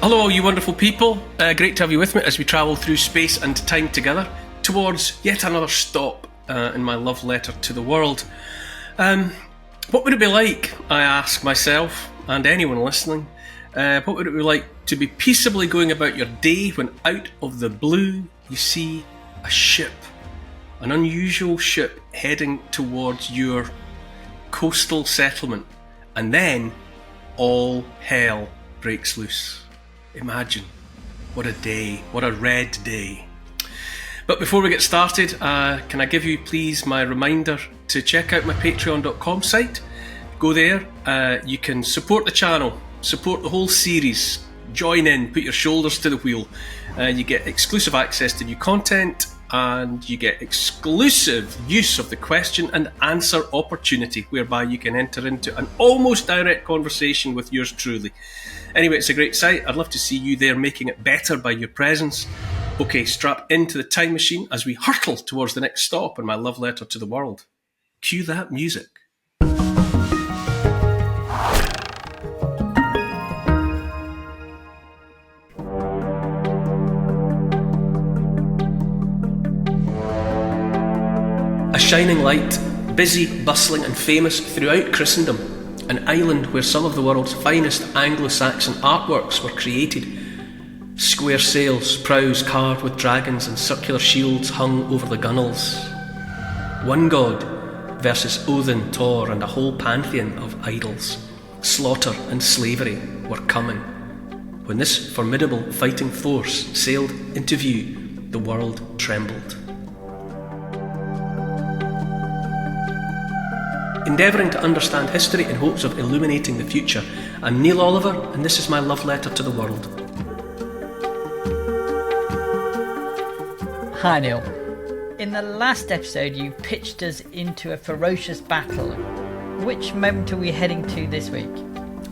Hello, all you wonderful people. Great to have you with me as we travel through space and time together towards yet another stop in my love letter to the world. What would it be like, I ask myself and anyone listening, what would it be like to be peaceably going about your day when out of the blue you see a ship, an unusual ship heading towards your coastal settlement, and then all hell breaks loose? Imagine. What a day. What a red day. But before we get started, can I give you please my reminder to check out my patreon.com site. Go there. You can support the channel, support the whole series, join in, put your shoulders to the wheel. You get exclusive access to new content, and you get exclusive use of the question and answer opportunity, whereby you can enter into an almost direct conversation with yours truly. Anyway, it's a great site. I'd love to see you there making it better by your presence. Okay, strap into the time machine as we hurtle towards the next stop in my love letter to the world. Cue that music. A shining light, busy, bustling and famous throughout Christendom, an island where some of the world's finest Anglo-Saxon artworks were created. Square sails, prows carved with dragons and circular shields hung over the gunwales. One god versus Odin, Thor and a whole pantheon of idols. Slaughter and slavery were coming. When this formidable fighting force sailed into view, the world trembled. Endeavouring to understand history in hopes of illuminating the future, I'm Neil Oliver, and this is my love letter to the world. Hi Neil. In the last episode you pitched us into a ferocious battle. Which moment are we heading to this week?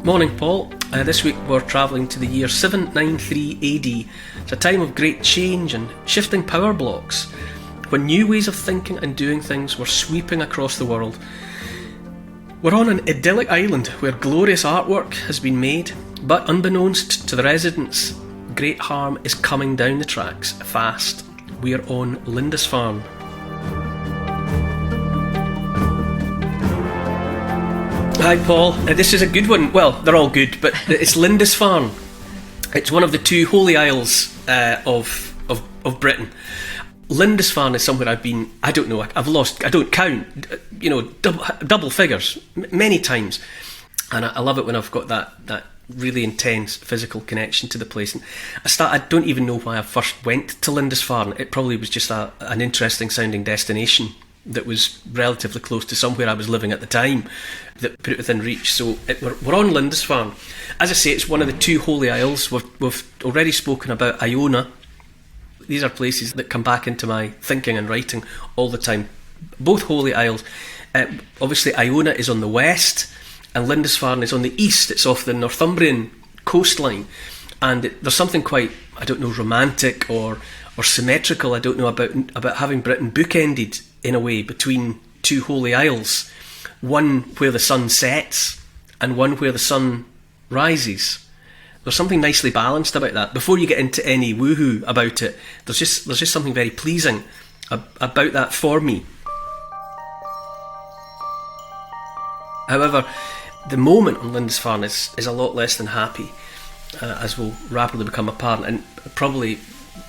Morning, Paul. This week we're travelling to the year 793 AD. It's a time of great change and shifting power blocks, when new ways of thinking and doing things were sweeping across the world. We're on an idyllic island where glorious artwork has been made, but unbeknownst to the residents, great harm is coming down the tracks fast. We are on Lindisfarne. Hi Paul, this is a good one. Well, they're all good, but it's Lindisfarne. It's one of the two holy isles of Britain. Lindisfarne is somewhere I've been, I don't know, I've lost, I don't count, double figures, many times. And I love it when I've got that really intense physical connection to the place. And I don't even know why I first went to Lindisfarne. It probably was just an interesting sounding destination that was relatively close to somewhere I was living at the time that put it within reach. So we're on Lindisfarne. As I say, it's one of the two holy isles. We've already spoken about Iona. These are places that come back into my thinking and writing all the time. Both holy isles. Obviously Iona is on the west and Lindisfarne is on the east. It's off the Northumbrian coastline, and there's something quite, I don't know, romantic or symmetrical, I don't know, about having Britain bookended in a way between two holy isles, one where the sun sets and one where the sun rises. There's something nicely balanced about that. Before you get into any woohoo about it, there's just something very pleasing about that for me. However, the moment on Lindisfarne is a lot less than happy, as will rapidly become apparent. And probably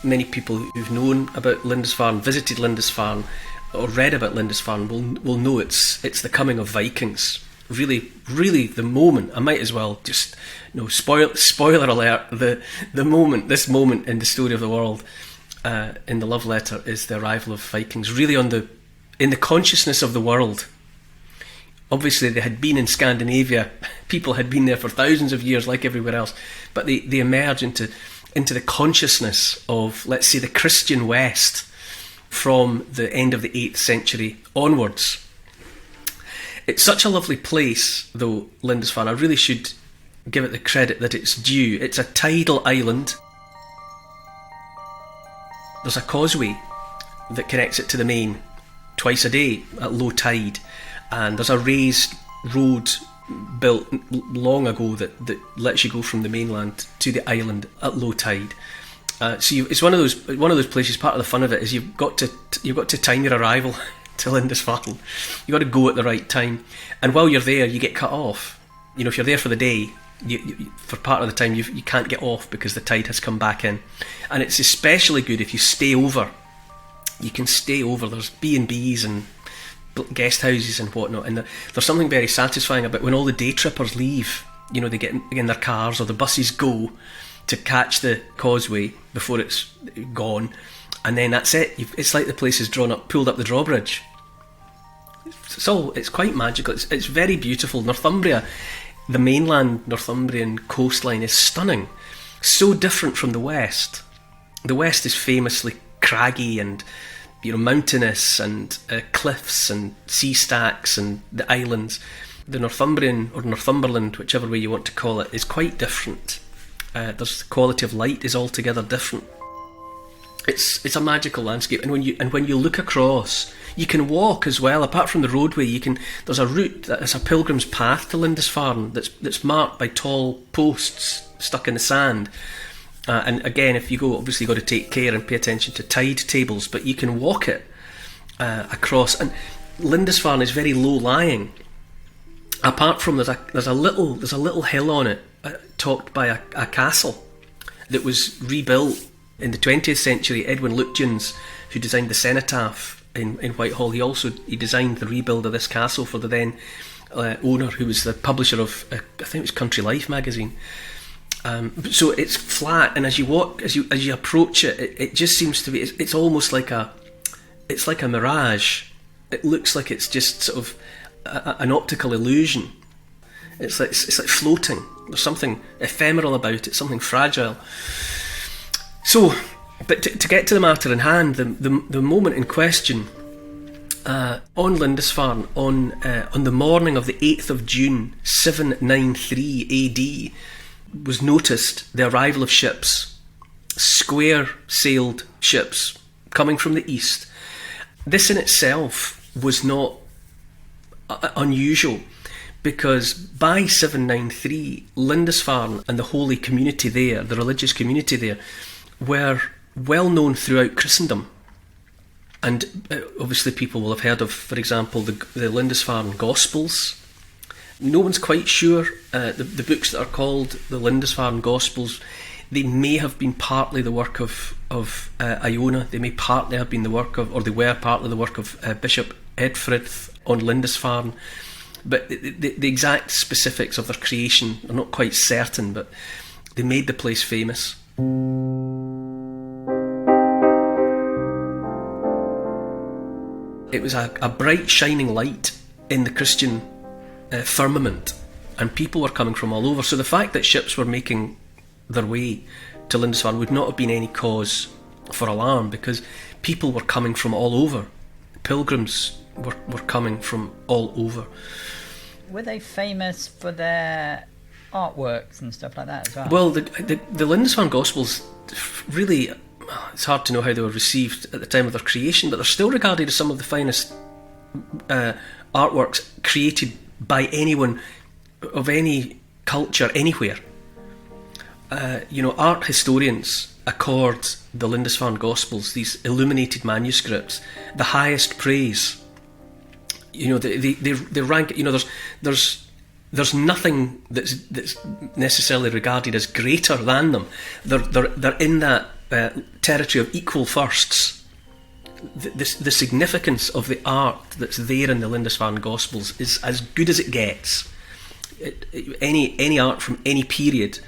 many people who've known about Lindisfarne, visited Lindisfarne, or read about Lindisfarne will know it's the coming of Vikings. Really the moment. I might as well just, spoiler alert, this moment in the story of the world, in the love letter, is the arrival of Vikings, really in the consciousness of the world. Obviously they had been in Scandinavia, people had been there for thousands of years like everywhere else, but they emerge into the consciousness of, let's say, the Christian West from the end of the 8th century onwards. It's such a lovely place, though, Lindisfarne. I really should give it the credit that it's due. It's a tidal island. There's a causeway that connects it to the main twice a day at low tide, and there's a raised road built long ago that lets you go from the mainland to the island at low tide. It's one of those places. Part of the fun of it is you've got to time your arrival to Lindisfarne. You've got to go at the right time, and while you're there, you get cut off. If you're there for the day, you for part of the time you can't get off because the tide has come back in, and it's especially good if you stay over. You can stay over. There's B&Bs and guest houses and whatnot, and there's something very satisfying about when all the day trippers leave. They get in their cars, or the buses go to catch the causeway before it's gone, and then that's it. It's like the place is pulled up the drawbridge. It's quite magical. It's very beautiful. Northumbria, the mainland Northumbrian coastline, is stunning. So different from the west. The west is famously craggy and mountainous, and cliffs and sea stacks and the islands. The Northumbrian, or Northumberland, whichever way you want to call it, is quite different. The quality of light is altogether different. It's a magical landscape, and when you look across, you can walk as well. Apart from the roadway, there's a route that's a pilgrim's path to Lindisfarne that's marked by tall posts stuck in the sand. And again, if you go, obviously you've got to take care and pay attention to tide tables, but you can walk it across. And Lindisfarne is very low lying. Apart from there's a little hill on it, topped by a castle that was rebuilt in the 20th century. Edwin Lutyens, who designed the cenotaph in Whitehall, he designed the rebuild of this castle for the then owner, who was the publisher of I think it was Country Life magazine. So it's flat, and as you walk, as you approach it, it just seems to be. It's almost like a mirage. It looks like it's just sort of an optical illusion. It's like floating. There's something ephemeral about it, something fragile. So, but to get to the matter in hand, the moment in question, on Lindisfarne, on the morning of the 8th of June 793 AD, was noticed the arrival of ships, square-sailed ships coming from the east. This in itself was not unusual, because by 793, Lindisfarne and the holy community there, the religious community there, were well known throughout Christendom. And obviously people will have heard of, for example, the Lindisfarne Gospels. No one's quite sure. The books that are called the Lindisfarne Gospels, they may have been partly the work of Iona. They may partly have been the work of, or they were partly the work of Bishop Edfrith on Lindisfarne. But the exact specifics of their creation are not quite certain, but they made the place famous. It was a bright shining light in the Christian firmament, and people were coming from all over. So the fact that ships were making their way to Lindisfarne would not have been any cause for alarm, because people were coming from all over. Pilgrims were coming from all over. Were they famous for their artworks and stuff like that as well? Well, the Lindisfarne Gospels, really, it's hard to know how they were received at the time of their creation, but they're still regarded as some of the finest artworks created by anyone of any culture anywhere. Art historians accord the Lindisfarne Gospels, these illuminated manuscripts, the highest praise. They rank. There's nothing that's necessarily regarded as greater than them. They're in that territory of equal firsts. The significance of the art that's there in the Lindisfarne Gospels is as good as it gets. Any art from any period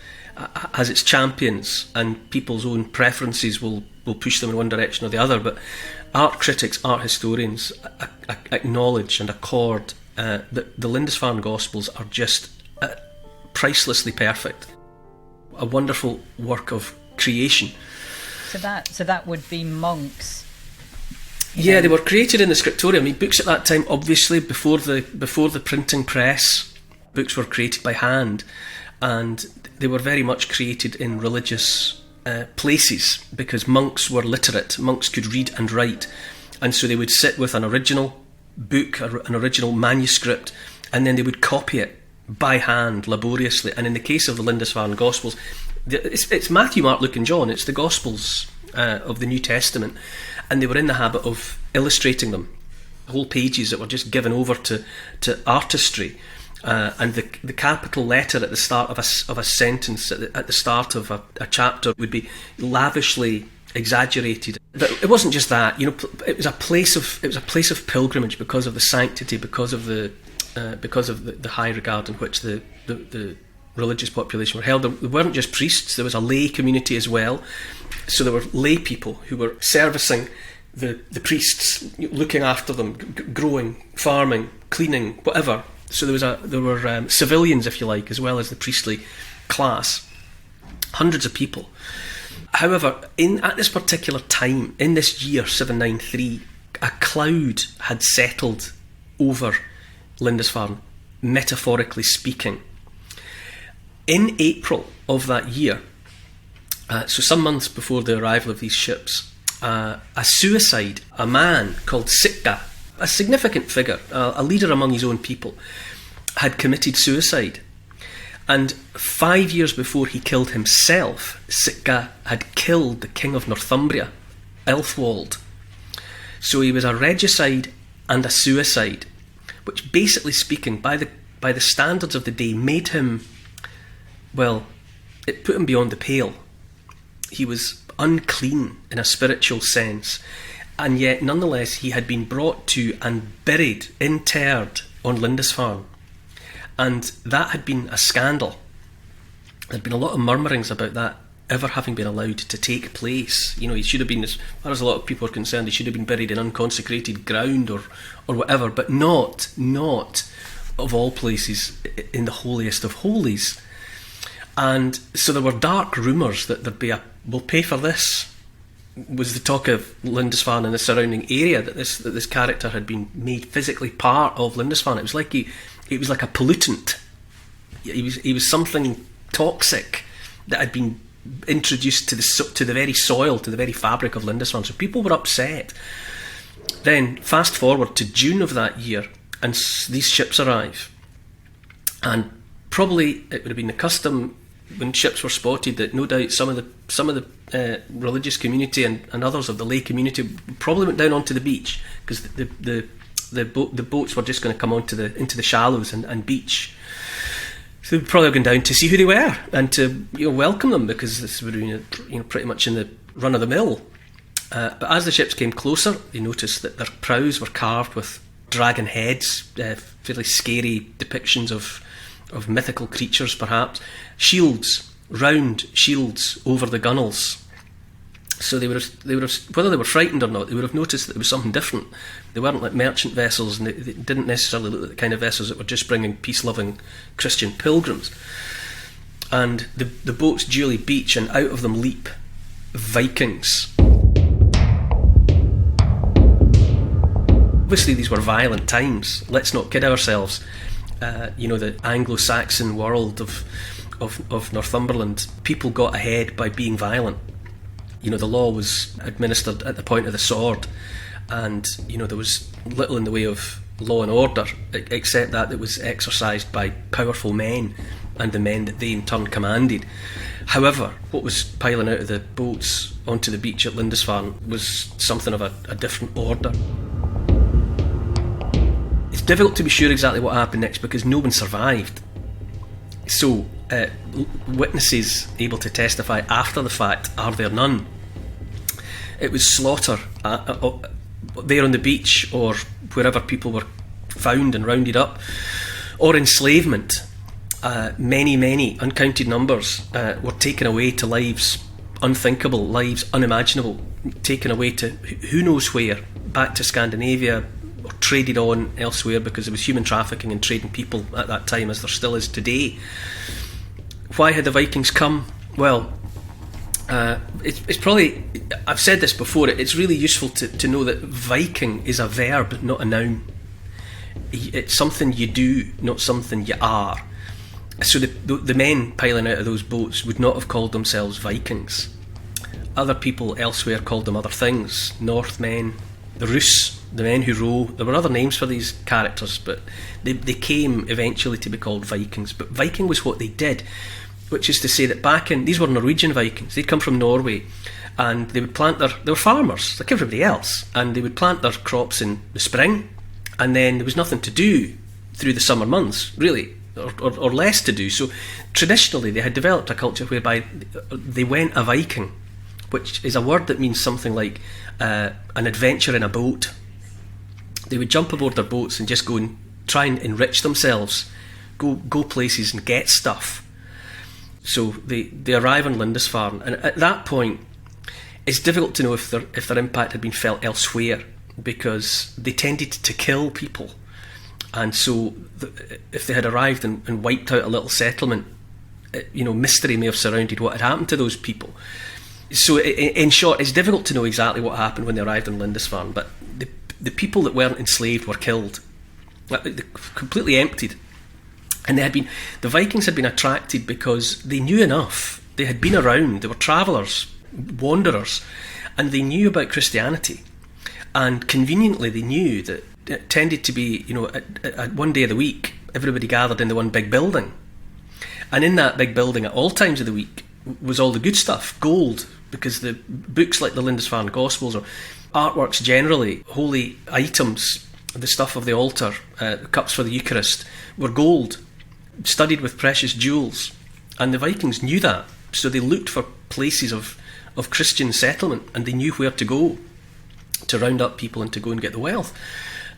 has its champions, and people's own preferences will push them in one direction or the other. But art critics, art historians acknowledge and accord that the Lindisfarne Gospels are just pricelessly perfect. A wonderful work of creation. So that would be monks. Yeah, they were created in the scriptorium. I mean, books at that time, obviously, before the printing press, books were created by hand, and they were very much created in religious places, because monks were literate. Monks could read and write, and so they would sit with an original book, an original manuscript, and then they would copy it by hand, laboriously. And in the case of the Lindisfarne Gospels, it's Matthew, Mark, Luke and John. It's the Gospels of the New Testament, and they were in the habit of illustrating them, whole pages that were just given over to artistry, and the capital letter at the start of a sentence, at the start of a chapter, would be lavishly exaggerated. But it wasn't just that. It was a place of pilgrimage because of the sanctity, because of the high regard in which the religious population were held. There weren't just priests, there was a lay community as well. So there were lay people who were servicing the priests, looking after them, growing, farming, cleaning, whatever. So there were civilians, if you like, as well as the priestly class. Hundreds of people. However, at this particular time, in this year 793, a cloud had settled over Lindisfarne, metaphorically speaking. In April of that year, so some months before the arrival of these ships, a suicide, a man called Sitka, a significant figure, a leader among his own people, had committed suicide. And 5 years before he killed himself, Sitka had killed the King of Northumbria, Elfwald. So he was a regicide and a suicide, which, basically speaking, by the standards of the day, made him, well, it put him beyond the pale. He was unclean in a spiritual sense, and yet nonetheless he had been brought to and buried, interred on Lindisfarne, and that had been a scandal. There had been a lot of murmurings about that ever having been allowed to take place. He should have been, as far as a lot of people are concerned, he should have been buried in unconsecrated ground or whatever, but not of all places in the holiest of holies. And so there were dark rumours that there'd be we'll pay for this, was the talk of Lindisfarne and the surrounding area, that this character had been made physically part of Lindisfarne. It was like a pollutant. He was something toxic that had been introduced to the very soil, to the very fabric of Lindisfarne. So people were upset. Then fast forward to June of that year, and these ships arrive, and probably it would have been the custom when ships were spotted that no doubt some of the religious community and others of the lay community probably went down onto the beach, because the boats were just going to come into the shallows and beach. So they'd probably have gone down to see who they were and to welcome them, because this would have been pretty much in the run of the mill. But as the ships came closer, they noticed that their prows were carved with dragon heads, fairly scary depictions of mythical creatures, perhaps. Shields, round shields over the gunwales. So they would have, whether they were frightened or not, they would have noticed that there was something different. They weren't like merchant vessels, and they didn't necessarily look like the kind of vessels that were just bringing peace-loving Christian pilgrims. And the boats duly beach, and out of them leap Vikings. Obviously these were violent times, let's not kid ourselves. The Anglo-Saxon world of Northumberland, people got ahead by being violent. The law was administered at the point of the sword, and there was little in the way of law and order, except that it was exercised by powerful men and the men that they in turn commanded. However, what was piling out of the boats onto the beach at Lindisfarne was something of a different order. It's difficult to be sure exactly what happened next, because no one survived. So witnesses able to testify after the fact, are there none? It was slaughter there on the beach, or wherever people were found and rounded up, or enslavement. Many uncounted numbers were taken away to lives unthinkable, lives unimaginable, taken away to who knows where, back to Scandinavia, or traded on elsewhere, because there was human trafficking and trading people at that time, as there still is today. Why had the Vikings come? Well, it's probably, I've said this before, it's really useful to know that Viking is a verb, not a noun. It's something you do, not something you are. So the men piling out of those boats would not have called themselves Vikings. Other people elsewhere called them other things. Northmen, the Rus, the men who row. There were other names for these characters, but they came eventually to be called Vikings. But Viking was what they did, which is to say that these were Norwegian Vikings. They'd come from Norway, and they would they were farmers like everybody else, and they would plant their crops in the spring, and then there was nothing to do through the summer months, really, or less to do. So traditionally they had developed a culture whereby they went a Viking, which is a word that means something like an adventure in a boat. They would jump aboard their boats and just go and try and enrich themselves, go places and get stuff. So they arrive in Lindisfarne, and at that point it's difficult to know if their impact had been felt elsewhere, because they tended to kill people. And so if they had arrived and wiped out a little settlement, mystery may have surrounded what had happened to those people. So in short, it's difficult to know exactly what happened when they arrived in Lindisfarne, but the people that weren't enslaved were killed, completely emptied. And the Vikings had been attracted because they knew enough. They had been around, they were travellers, wanderers, and they knew about Christianity. And conveniently they knew that it tended to be, at one day of the week, everybody gathered in the one big building. And in that big building at all times of the week was all the good stuff, gold, because the books like the Lindisfarne Gospels, or artworks generally, holy items, the stuff of the altar, the cups for the Eucharist, were gold, studded with precious jewels. And the Vikings knew that, so they looked for places of Christian settlement, and they knew where to go to round up people and to go and get the wealth.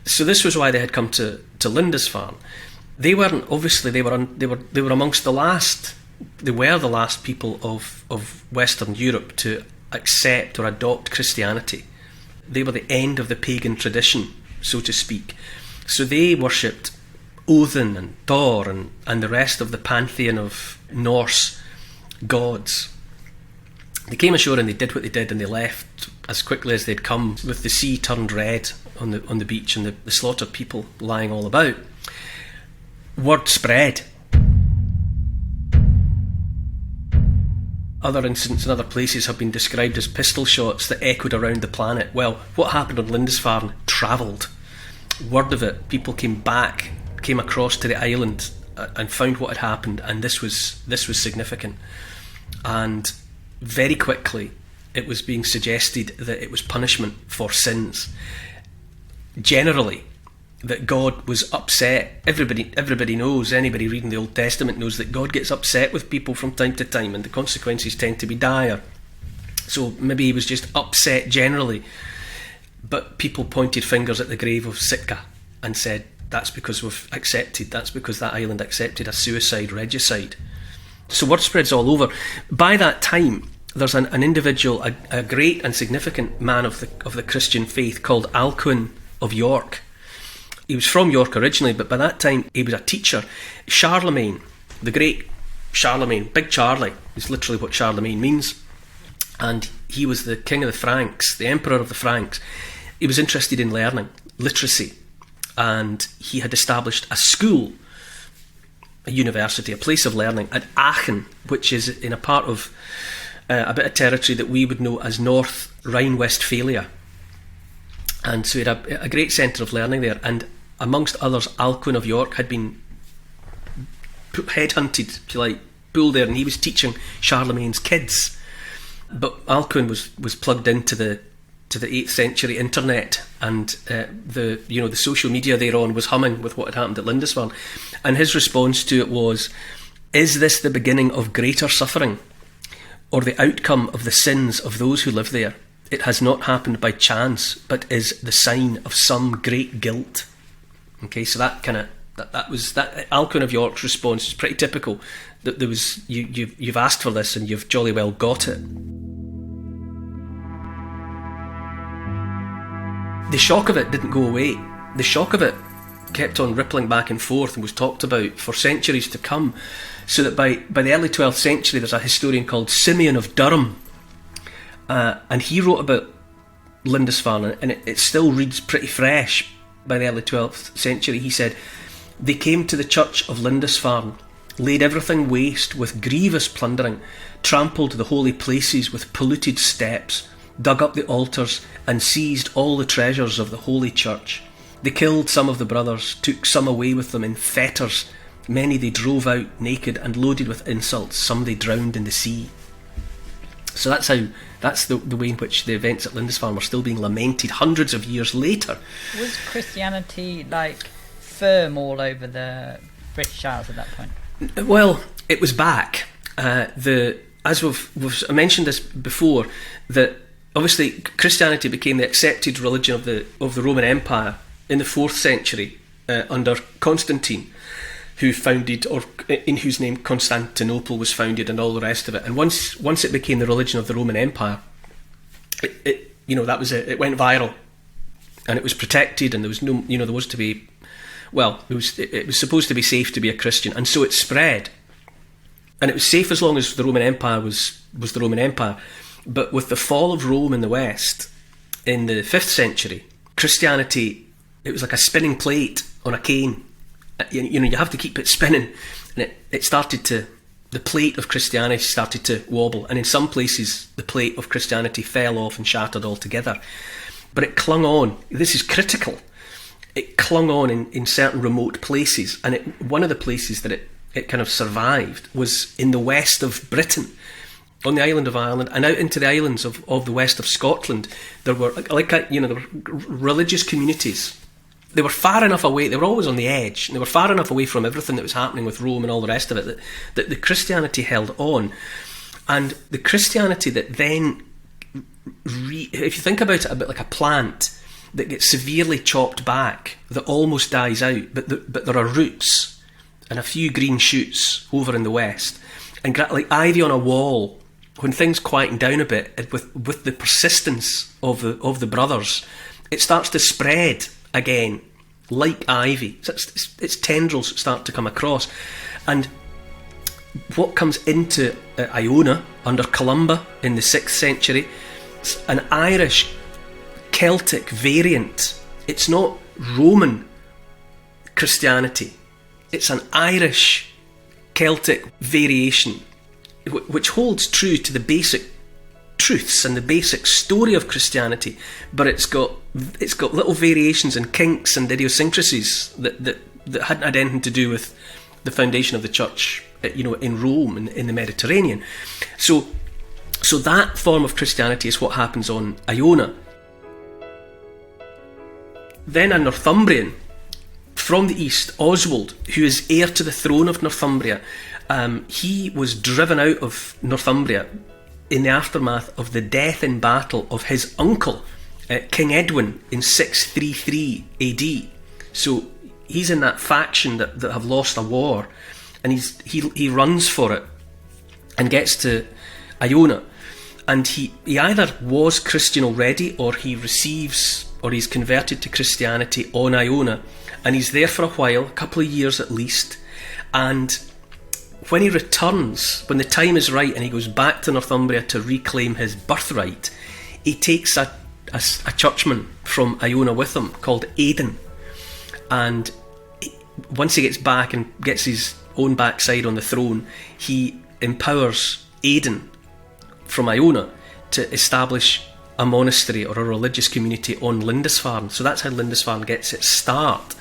So this was why they had come to Lindisfarne. They weren't, obviously, they were amongst the last. They were the last people of Western Europe to accept or adopt Christianity. They were the end of the pagan tradition, so to speak. So they worshipped Odin and Thor and the rest of the pantheon of Norse gods. They came ashore and they did what they did, and they left as quickly as they'd come, with the sea turned red on the beach and the slaughtered people lying all about. Word spread. Other incidents in other places have been described as pistol shots that echoed around the planet. Well, what happened on Lindisfarne travelled. Word of it, people came across to the island and found what had happened, and this was significant. And very quickly it was being suggested that it was punishment for sins. Generally, that God was upset. Everybody knows, anybody reading the Old Testament knows that God gets upset with people from time to time, and the consequences tend to be dire. So maybe he was just upset generally. But people pointed fingers at the grave of Sitka and said, that's because that island accepted a suicide regicide. So word spreads all over. By that time, there's an individual, a great and significant man of the Christian faith called Alcuin of York. He was from York originally, but by that time he was a teacher. Charlemagne, the great Charlemagne, Big Charlie, is literally what Charlemagne means. And he was the king of the Franks, the emperor of the Franks. He was interested in learning, literacy, and he had established a school, a university, a place of learning at Aachen, which is in a part of a bit of territory that we would know as North Rhine-Westphalia. And so he had a great centre of learning there, and amongst others, Alcuin of York had been headhunted, if you like, pulled there, and he was teaching Charlemagne's kids. But Alcuin was plugged into the 8th century internet, and the social media thereon was humming with what had happened at Lindisfarne. And his response to it was, "Is this the beginning of greater suffering, or the outcome of the sins of those who live there? It has not happened by chance, but is the sign of some great guilt." Okay, so that was Alcuin of York's response is pretty typical. That there was you've asked for this and you've jolly well got it. The shock of it didn't go away. The shock of it kept on rippling back and forth and was talked about for centuries to come. So that by the early 12th century, there's a historian called Simeon of Durham, and he wrote about Lindisfarne, and it still reads pretty fresh. By the early 12th century, he said, "They came to the church of Lindisfarne, laid everything waste with grievous plundering, trampled the holy places with polluted steps, dug up the altars, and seized all the treasures of the Holy Church. They killed some of the brothers, took some away with them in fetters. Many they drove out naked and loaded with insults. Some they drowned in the sea. So that's the way in which the events at Lindisfarne were still being lamented hundreds of years later. Was Christianity firm all over the British Isles at that point? Well, it was back. As we've mentioned this before, that obviously Christianity became the accepted religion of the Roman Empire in the 4th century under Constantine, who founded, or in whose name Constantinople was founded, and all the rest of it. And once it became the religion of the Roman Empire, it went viral, and it was protected, and there was no, there was to be, well, it was supposed to be safe to be a Christian, and so it spread, and it was safe as long as the Roman Empire was the Roman Empire. But with the fall of Rome in the West in the 5th century, Christianity, it was like a spinning plate on a cane. You have to keep it spinning, and it started to, the plate of Christianity started to wobble, and in some places the plate of Christianity fell off and shattered altogether. But it clung on. This is critical. It clung on in certain remote places, and one of the places that it kind of survived was in the west of Britain, on the island of Ireland, and out into the islands of the west of Scotland. There were there were religious communities. They were far enough away, they were always on the edge, and they were far enough away from everything that was happening with Rome and all the rest of it, that the Christianity held on. And the Christianity that then, if you think about it a bit like a plant that gets severely chopped back, that almost dies out, but there are roots and a few green shoots over in the west, and like ivy on a wall, when things quieten down a bit, with the persistence of the brothers, it starts to spread again, like ivy. Its tendrils start to come across. And what comes into Iona under Columba in the 6th century, it's an Irish Celtic variant. It's not Roman Christianity, it's an Irish Celtic variation, which holds true to the basic truths and the basic story of Christianity, but it's got little variations and kinks and idiosyncrasies that hadn't had anything to do with the foundation of the church, in Rome and in the Mediterranean. So that form of Christianity is what happens on Iona. Then a Northumbrian from the east, Oswald, who is heir to the throne of Northumbria, he was driven out of Northumbria in the aftermath of the death in battle of his uncle, King Edwin, in 633 AD. So he's in that faction that have lost a war, and he runs for it and gets to Iona, and he either was Christian already, or he's converted to Christianity on Iona, and he's there for a while, a couple of years at least. And when he returns, when the time is right, and he goes back to Northumbria to reclaim his birthright, he takes a churchman from Iona with him called Aidan. And once he gets back and gets his own backside on the throne, he empowers Aidan from Iona to establish a monastery or a religious community on Lindisfarne. So that's how Lindisfarne gets its start.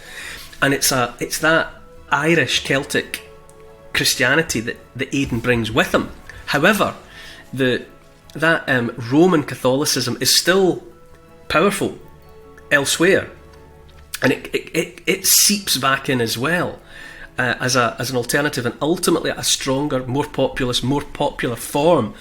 And it's that Irish Celtic Christianity that Aidan brings with him. However, that Roman Catholicism is still powerful elsewhere, and it seeps back in as well as an alternative, and ultimately a stronger, more populous, more popular form.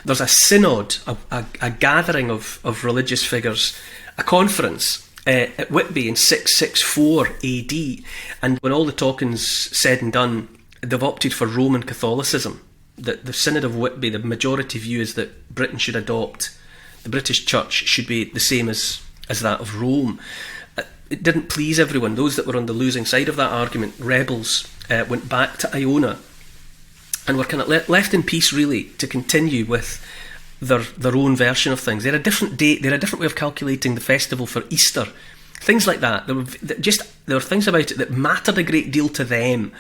There's a synod, a gathering of religious figures, a conference at Whitby in 664 AD, and when all the talking's said and done, they've opted for Roman Catholicism. The Synod of Whitby, the majority view is that Britain should adopt, the British Church should be the same as that of Rome. It didn't please everyone. Those that were on the losing side of that argument, rebels, went back to Iona and were kind of left in peace, really, to continue with their own version of things. They had a different date, they had a different way of calculating the festival for Easter, things like that. There were things about it that mattered a great deal to them,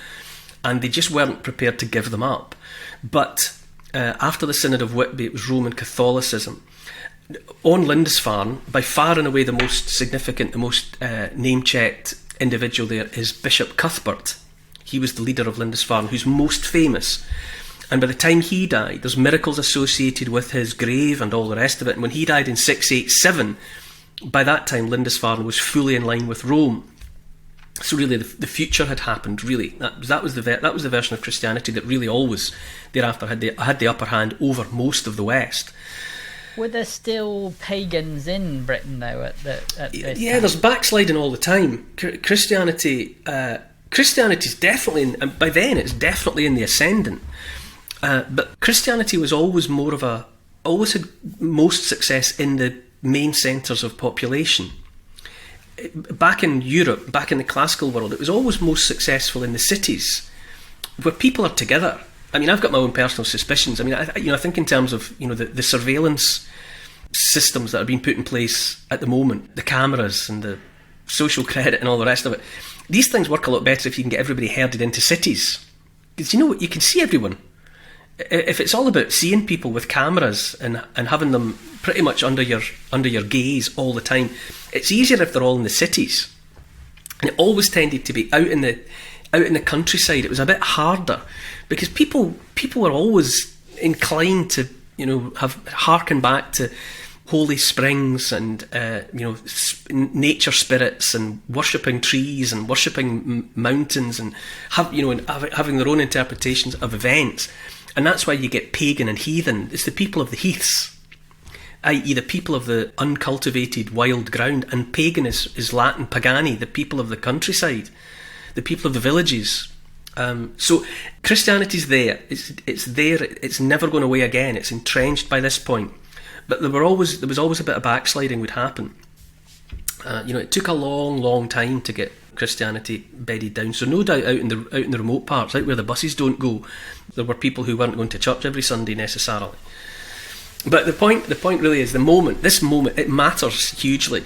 and they just weren't prepared to give them up. But after the Synod of Whitby, it was Roman Catholicism. on Lindisfarne, by far and away the most significant, the most name-checked individual there is Bishop Cuthbert. He was the leader of Lindisfarne, who's most famous. And by the time he died, there's miracles associated with his grave and all the rest of it. And when he died in 687, by that time Lindisfarne was fully in line with Rome. So really the future had happened, really. That was the version of Christianity that really always thereafter had the upper hand over most of the West. Were there still pagans in Britain, though, at this time? There's backsliding all the time. Christianity's definitely, and by then it's definitely in the ascendant. But Christianity was always always had most success in the main centres of population. Back in Europe, back in the classical world, it was always most successful in the cities, where people are together. I mean, I've got my own personal suspicions. I mean, I think in terms of the surveillance systems that are being put in place at the moment, the cameras and the social credit and all the rest of it, these things work a lot better if you can get everybody herded into cities. Because you know what, you can see everyone. If it's all about seeing people with cameras and having them pretty much under your gaze all the time, it's easier if they're all in the cities. And it always tended to be out in the countryside. It was a bit harder because people were always inclined to harken back to holy springs and nature spirits and worshipping trees and worshipping mountains and having their own interpretations of events. And that's why you get pagan and heathen. It's the people of the heaths, i.e. the people of the uncultivated wild ground, and pagan is Latin pagani, the people of the countryside, the people of the villages. So Christianity's there. It's there. It's never going away again. It's entrenched by this point. But there was always a bit of backsliding would happen. It took a long time to get Christianity bedded down. So no doubt out in the remote parts, out where the buses don't go, there were people who weren't going to church every Sunday necessarily. But the point really is this moment, it matters hugely.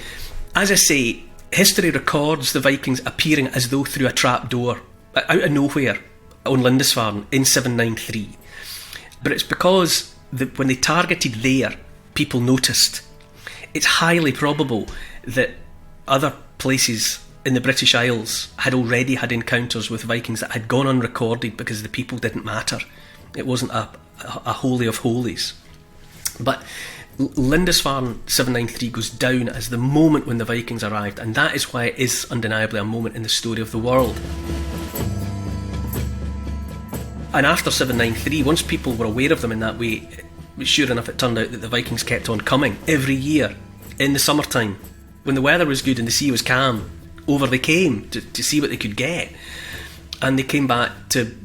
As I say, history records the Vikings appearing as though through a trap door out of nowhere on Lindisfarne in 793. But it's because when they targeted there, people noticed. It's highly probable that other places in the British Isles had already had encounters with Vikings that had gone unrecorded because the people didn't matter. It wasn't a holy of holies. But Lindisfarne 793 goes down as the moment when the Vikings arrived, and that is why it is undeniably a moment in the story of the world. And after 793, once people were aware of them in that way, sure enough it turned out that the Vikings kept on coming every year in the summertime. When the weather was good and the sea was calm, over they came to see what they could get. And they came back to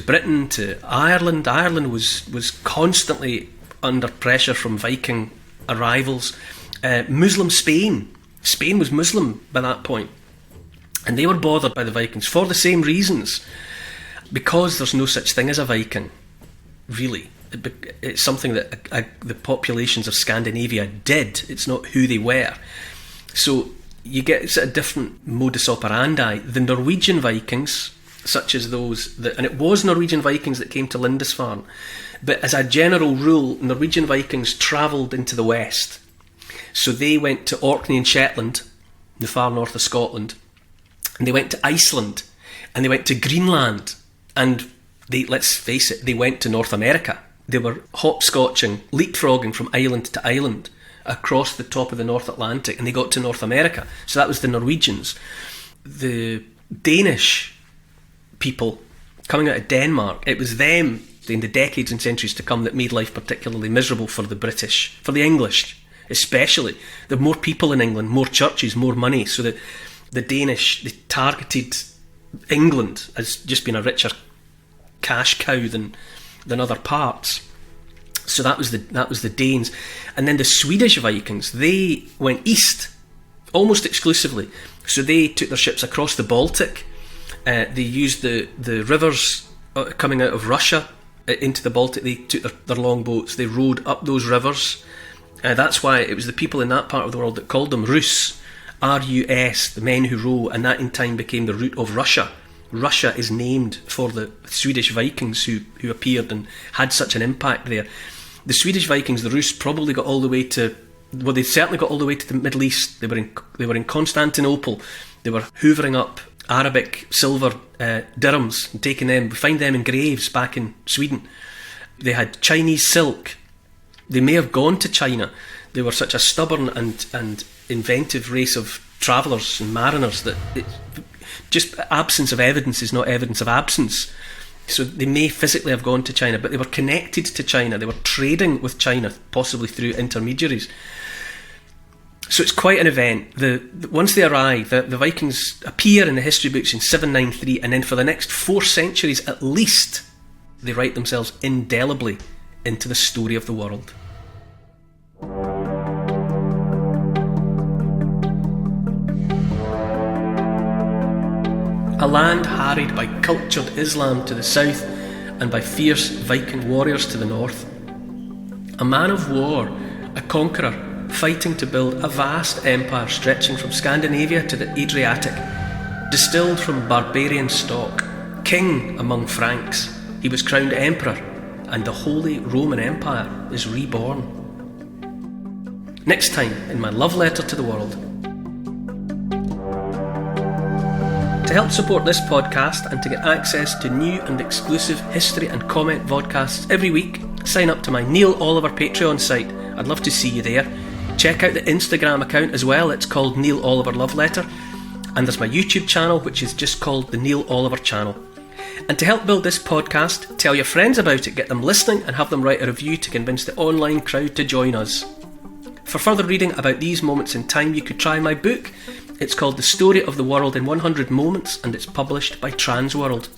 Britain, to Ireland. Ireland was constantly under pressure from Viking arrivals. Muslim Spain was Muslim by that point, and they were bothered by the Vikings for the same reasons, because there's no such thing as a Viking, really. It's something that the populations of Scandinavia did. It's not who they were. So you get a different modus operandi. The Norwegian Vikings, such as those and it was Norwegian Vikings that came to Lindisfarne, but as a general rule, Norwegian Vikings travelled into the west. So they went to Orkney and Shetland, the far north of Scotland, and they went to Iceland, and they went to Greenland, and let's face it, they went to North America. They were hopscotching, leapfrogging from island to island across the top of the North Atlantic, and they got to North America. So that was the Norwegians. The Danish people coming out of Denmark, it was them in the decades and centuries to come that made life particularly miserable for the British, for the English especially. There were more people in England, more churches, more money, so that the Danish, they targeted England as just being a richer cash cow than other parts. So that was the Danes. And then the Swedish Vikings, they went east almost exclusively. So they took their ships across the Baltic. They used the rivers coming out of Russia into the Baltic. They took their long boats. They rowed up those rivers. That's why it was the people in that part of the world that called them Rus, R-U-S, the men who row, and that in time became the root of Russia. Russia is named for the Swedish Vikings who appeared and had such an impact there. The Swedish Vikings, the Rus, probably got all the way to Well, they certainly got all the way to the Middle East. They were in Constantinople. They were hoovering up Arabic silver dirhams and taking them. We find them in graves back in Sweden. They had Chinese silk. They may have gone to China. They were such a stubborn and inventive race of travellers and mariners that just absence of evidence is not evidence of absence. So they may physically have gone to China, but they were connected to China. They were trading with China, possibly through intermediaries. So it's quite an event. Once they arrive, the Vikings appear in the history books in 793, and then for the next 4 centuries at least, they write themselves indelibly into the story of the world. A land harried by cultured Islam to the south and by fierce Viking warriors to the north. A man of war, a conqueror, fighting to build a vast empire stretching from Scandinavia to the Adriatic, distilled from barbarian stock, king among Franks. He was crowned emperor, and the Holy Roman Empire is reborn. Next time in my love letter to the world. To help support this podcast and to get access to new and exclusive history and comment vodcasts every week, sign up to my Neil Oliver Patreon site. I'd love to see you there. Check out the Instagram account as well. It's called Neil Oliver Love Letter. And there's my YouTube channel, which is just called the Neil Oliver Channel. And to help build this podcast, tell your friends about it, get them listening and have them write a review to convince the online crowd to join us. For further reading about these moments in time, you could try my book. It's called The Story of the World in 100 Moments, and it's published by Transworld.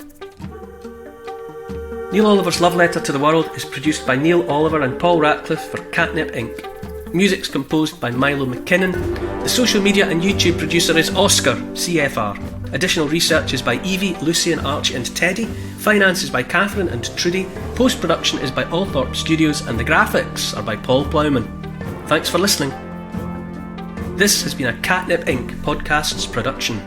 Neil Oliver's Love Letter to the World is produced by Neil Oliver and Paul Ratcliffe for Catnip Inc. Music's composed by Milo McKinnon. The social media and YouTube producer is Oscar, CFR. Additional research is by Evie, Lucian, Archie and Teddy. Finance is by Catherine and Trudy. Post-production is by Althorpe Studios, and the graphics are by Paul Plowman. Thanks for listening. This has been a Catnip Inc. Podcasts production.